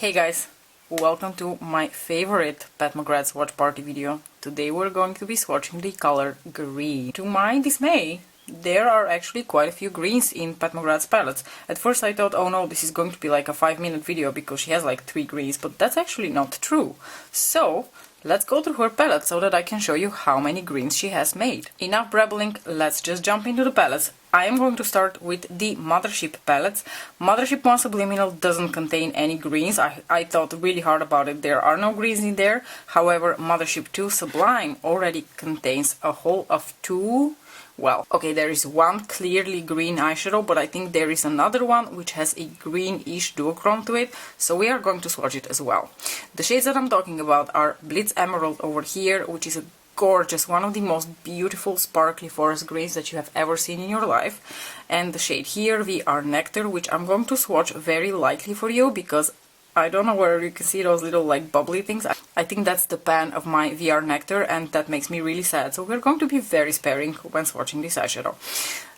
Hey guys, welcome to my favorite Pat McGrath swatch party video. Today we're going to be swatching the color green. To my dismay, there are actually quite a few greens in Pat McGrath's palettes. At first I thought, oh no, this is going to be like a 5-minute video because she has like 3 greens, but that's actually not true. So, let's go through her palette so that I can show you how many greens she has made. Enough babbling, let's just jump into the palettes. I am going to start with the Mothership palettes. Mothership 1 Subliminal doesn't contain any greens. I thought really hard about it. There are no greens in there. However, Mothership 2 Sublime already contains a whole of 2. Well, okay, there is one clearly green eyeshadow, but I think there is another one which has a greenish duochrome to it, so we are going to swatch it as well. The shades that I'm talking about are Blitz Emerald over here, which is a gorgeous, one of the most beautiful sparkly forest greens that you have ever seen in your life. And the shade here, VR Nectar, which I'm going to swatch very lightly for you because I don't know where you can see those little like bubbly things. I think that's the pan of my VR Nectar and that makes me really sad. So we're going to be very sparing when swatching this eyeshadow.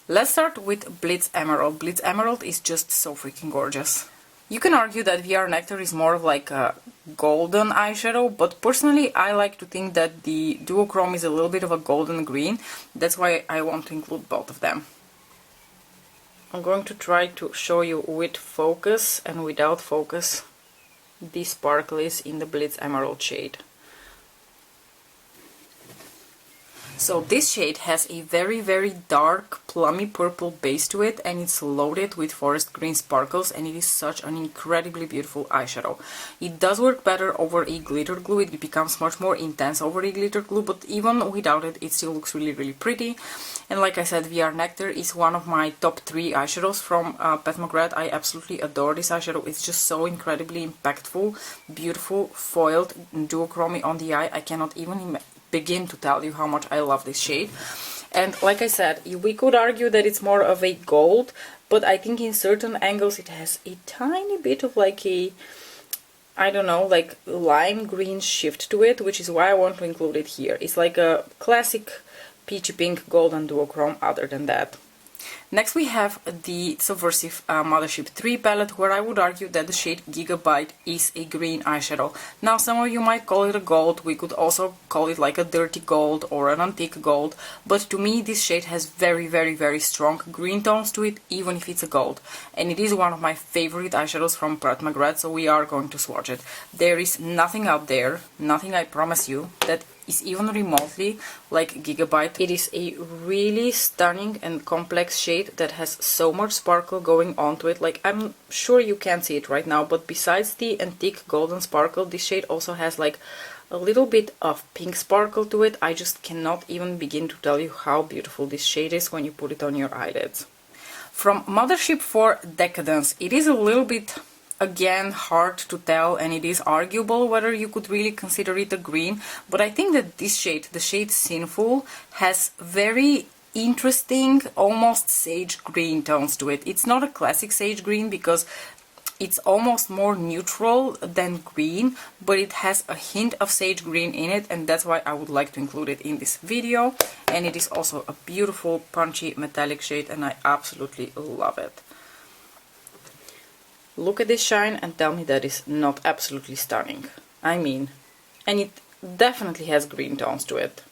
Let's start with Blitz Emerald. Blitz Emerald is just so freaking gorgeous. You can argue that VR Nectar is more of like a golden eyeshadow, but personally I like to think that the duochrome is a little bit of a golden green. That's why I want to include both of them. I'm going to try to show you with focus and without focus the sparkles in the Blitz Emerald shade. So this shade has a very dark plummy purple base to it, and it's loaded with forest green sparkles, and it is such an incredibly beautiful eyeshadow. It does work better over a glitter glue. It becomes much more intense over a glitter glue, but even without it, it still looks really pretty. And like I said, VR Nectar is one of my top 3 eyeshadows from Pat McGrath. I absolutely adore this eyeshadow. It's just so incredibly impactful, beautiful, foiled, duochromy on the eye. I cannot even begin to tell you how much I love this shade. And like I said, we could argue that it's more of a gold, but I think in certain angles it has a tiny bit of like a, I don't know, like lime green shift to it, which is why I want to include it here. It's like a classic peachy pink golden duochrome other than that. Next we have the Subversive Mothership 3 palette, where I would argue that the shade Gigabyte is a green eyeshadow. Now some of you might call it a gold, we could also call it like a dirty gold or an antique gold, but to me this shade has very strong green tones to it, even if it's a gold. And it is one of my favorite eyeshadows from Pat McGrath, so we are going to swatch it. There is nothing out there, nothing I promise you, that is even remotely like Gigabyte. It is a really stunning and complex shade that has so much sparkle going on to it. Like, I'm sure you can't see it right now, but besides the antique golden sparkle, this shade also has like a little bit of pink sparkle to it. I just cannot even begin to tell you how beautiful this shade is when you put it on your eyelids. From Mothership 4 Decadence, it is a little bit, again, hard to tell, and it is arguable whether you could really consider it a green, but I think that this shade, the shade Sinful, has very interesting, almost sage green tones to it. It's not a classic sage green because it's almost more neutral than green, but it has a hint of sage green in it, and that's why I would like to include it in this video. And it is also a beautiful punchy metallic shade, and I absolutely love it. Look at this shine and tell me that is not absolutely stunning. I mean, and it definitely has green tones to it.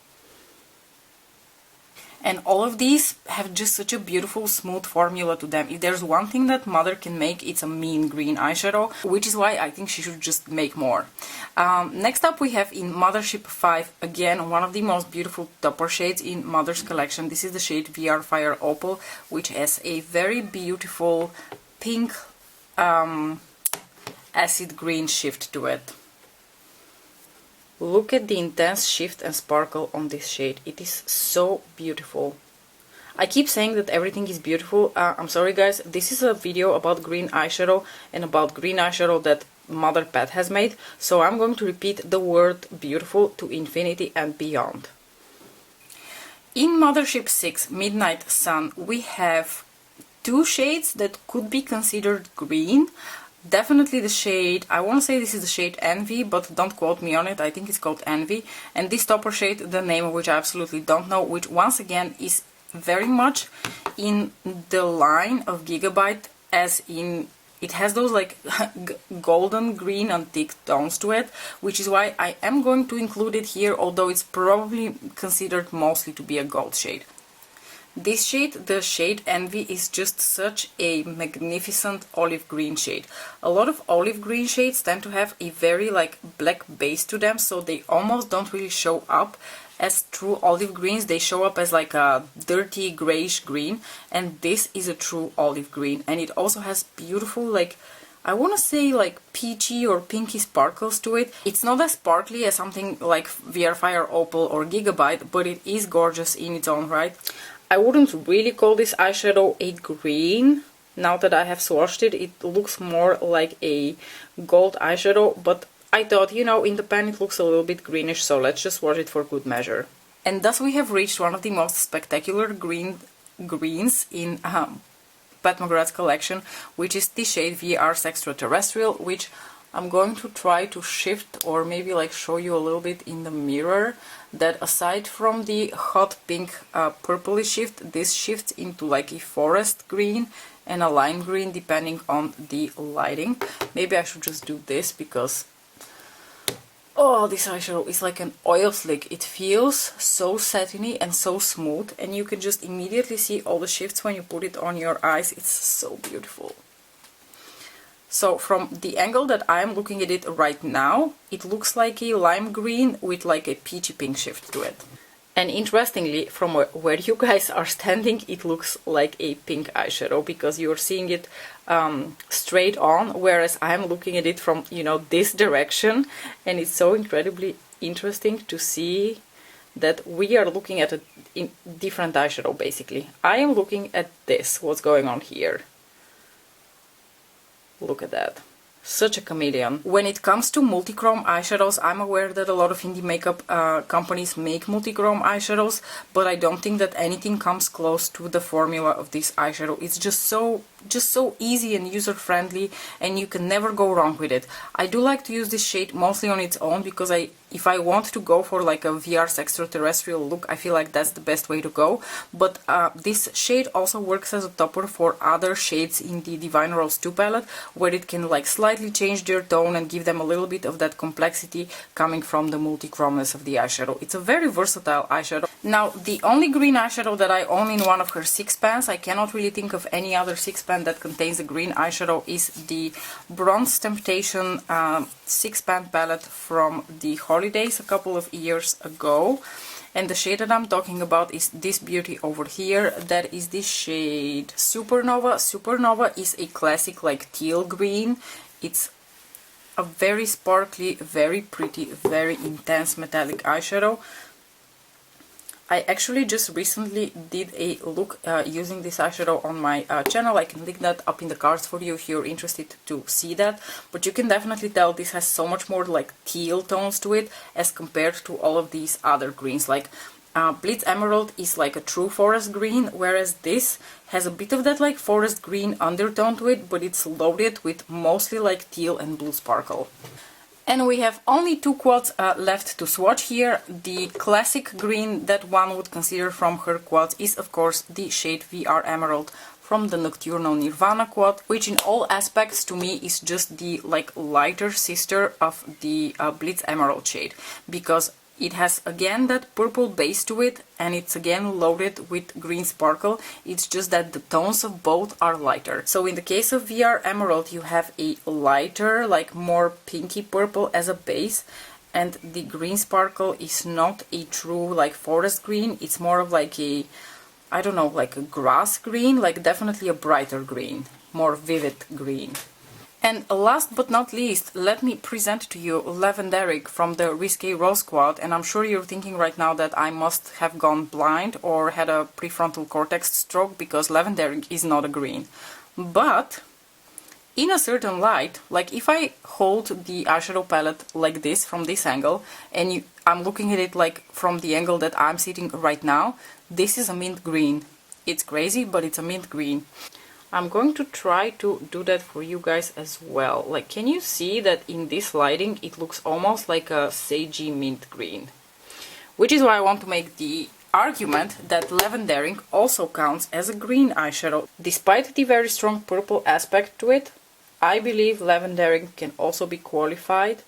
And all of these have just such a beautiful smooth formula to them. If there's one thing that Mother can make, it's a mean green eyeshadow, which is why I think she should just make more. Next up we have in Mothership 5, again, one of the most beautiful topper shades in Mother's collection. This is the shade VR Fire Opal, which has a very beautiful pink acid green shift to it. Look at the intense shift and sparkle on this shade. It is so beautiful. I keep saying that everything is beautiful. I'm sorry guys, this is a video about green eyeshadow and about green eyeshadow that Mother Pat has made, so I'm going to repeat the word beautiful to infinity and beyond. In Mothership 6 Midnight Sun we have 2 shades that could be considered green. Definitely the shade, I want to say this is the shade Envy, but don't quote me on it, I think it's called Envy. And this topper shade, the name of which I absolutely don't know, which once again is very much in the line of Gigabyte, as in it has those like golden green antique tones to it, which is why I am going to include it here, although it's probably considered mostly to be a gold shade. This shade, the shade Envy, is just such a magnificent olive green shade. A lot of olive green shades tend to have a very like black base to them, so they almost don't really show up as true olive greens. They show up as like a dirty grayish green, and this is a true olive green. And it also has beautiful, like, I want to say like peachy or pinky sparkles to it. It's not as sparkly as something like VR Fire Opal or Gigabyte, but it is gorgeous in its own right. I wouldn't really call this eyeshadow a green. Now that I have swatched it, it looks more like a gold eyeshadow, but I thought, you know, in the pan it looks a little bit greenish, so let's just swatch it for good measure. And thus we have reached one of the most spectacular greens in Pat McGrath's collection, which is the shade VR Extraterrestrial, which I'm going to try to shift or maybe like show you a little bit in the mirror, that aside from the hot pink purplish shift, this shifts into like a forest green and a lime green depending on the lighting. Maybe I should just do this because, oh, this eyeshadow is like an oil slick. It feels so satiny and so smooth, and you can just immediately see all the shifts when you put it on your eyes. It's so beautiful. So from the angle that I'm looking at it right now, it looks like a lime green with like a peachy pink shift to it. And interestingly, from where you guys are standing, it looks like a pink eyeshadow because you're seeing it straight on, whereas I'm looking at it from, you know, this direction. And it's so incredibly interesting to see that we are looking at a different eyeshadow basically. I am looking at this, what's going on here. Look at that. Such a chameleon. When it comes to multichrome eyeshadows, I'm aware that a lot of indie makeup companies make multichrome eyeshadows, but I don't think that anything comes close to the formula of this eyeshadow. It's just so easy and user-friendly, and you can never go wrong with it. I do like to use this shade mostly on its own because if I want to go for like a VR Extraterrestrial look, I feel like that's the best way to go. But this shade also works as a topper for other shades in the Divine Rose 2 palette, where it can like slightly change their tone and give them a little bit of that complexity coming from the multichromeness of the eyeshadow. It's a very versatile eyeshadow. Now, the only green eyeshadow that I own in one of her 6 pans, I cannot really think of any other 6 pan that contains a green eyeshadow, is the Bronze Temptation 6 pan palette from the holidays a couple of years ago. And the shade that I'm talking about is this beauty over here. That is the shade Supernova. Supernova is a classic like teal green. It's a very sparkly, very pretty, very intense metallic eyeshadow. I actually just recently did a look using this eyeshadow on my channel. I can link that up in the cards for you if you're interested to see that. But you can definitely tell this has so much more like teal tones to it as compared to all of these other greens. Like Blitz Emerald is like a true forest green, whereas this has a bit of that like forest green undertone to it, but it's loaded with mostly like teal and blue sparkle. And we have only 2 quads left to swatch here. The classic green that one would consider from her quads is of course the shade VR Emerald from the Nocturnal Nirvana quad, which in all aspects to me is just the like lighter sister of the Blitz Emerald shade, because it has again that purple base to it, and it's again loaded with green sparkle. It's just that the tones of both are lighter. So in the case of VR Emerald, you have a lighter, like more pinky purple as a base, and the green sparkle is not a true like forest green. It's more of like a, I don't know, like a grass green, like definitely a brighter green, more vivid green. And last but not least, let me present to you Lavenderic from the Risque Rose quad. And I'm sure you're thinking right now that I must have gone blind or had a prefrontal cortex stroke, because Lavenderic is not a green. But in a certain light, like if I hold the eyeshadow palette like this from this angle, and I'm looking at it like from the angle that I'm sitting right now, this is a mint green. It's crazy, but it's a mint green. I'm going to try to do that for you guys as well. Like, can you see that in this lighting it looks almost like a sagey mint green? Which is why I want to make the argument that Lavenderic also counts as a green eyeshadow. Despite the very strong purple aspect to it, I believe lavendering can also be qualified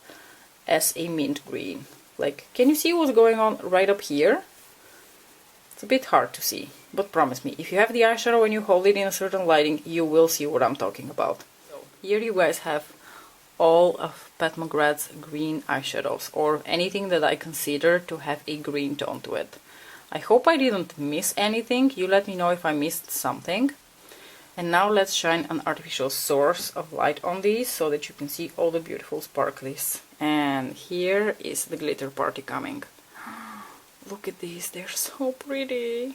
as a mint green. Like, can you see what's going on right up here? It's a bit hard to see, but promise me, if you have the eyeshadow and you hold it in a certain lighting, you will see what I'm talking about. So here you guys have all of Pat McGrath's green eyeshadows, or anything that I consider to have a green tone to it. I hope I didn't miss anything. You let me know if I missed something. And now let's shine an artificial source of light on these so that you can see all the beautiful sparklies. And here is the glitter party coming. Look at these, they're so pretty.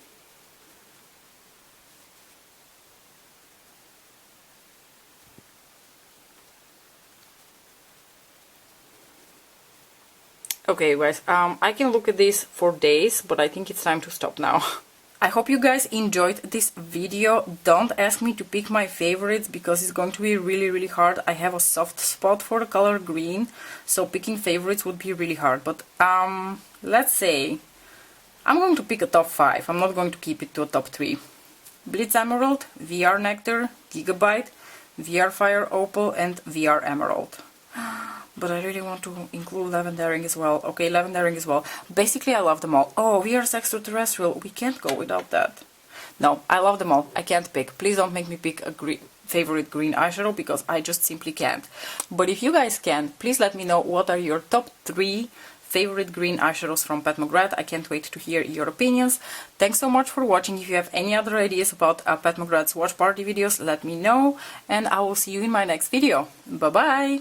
Okay guys, I can look at this for days, but I think it's time to stop now. I hope you guys enjoyed this video. Don't ask me to pick my favorites because it's going to be really hard. I have a soft spot for the color green, so picking favorites would be really hard. But let's say I'm going to pick a top 5. I'm not going to keep it to a top 3. Blitz Emerald, VR Nectar, Gigabyte, VR Fire Opal, and VR Emerald. But I really want to include lavendering as well. Okay, lavendering as well. Basically, I love them all. Oh, VR's extraterrestrial. We can't go without that. No, I love them all. I can't pick. Please don't make me pick a favorite green eyeshadow because I just simply can't. But if you guys can, please let me know what are your top 3 favorite green eyeshadows from Pat McGrath. I can't wait to hear your opinions. Thanks so much for watching. If you have any other ideas about Pat McGrath's watch party videos, let me know. And I will see you in my next video. Bye bye!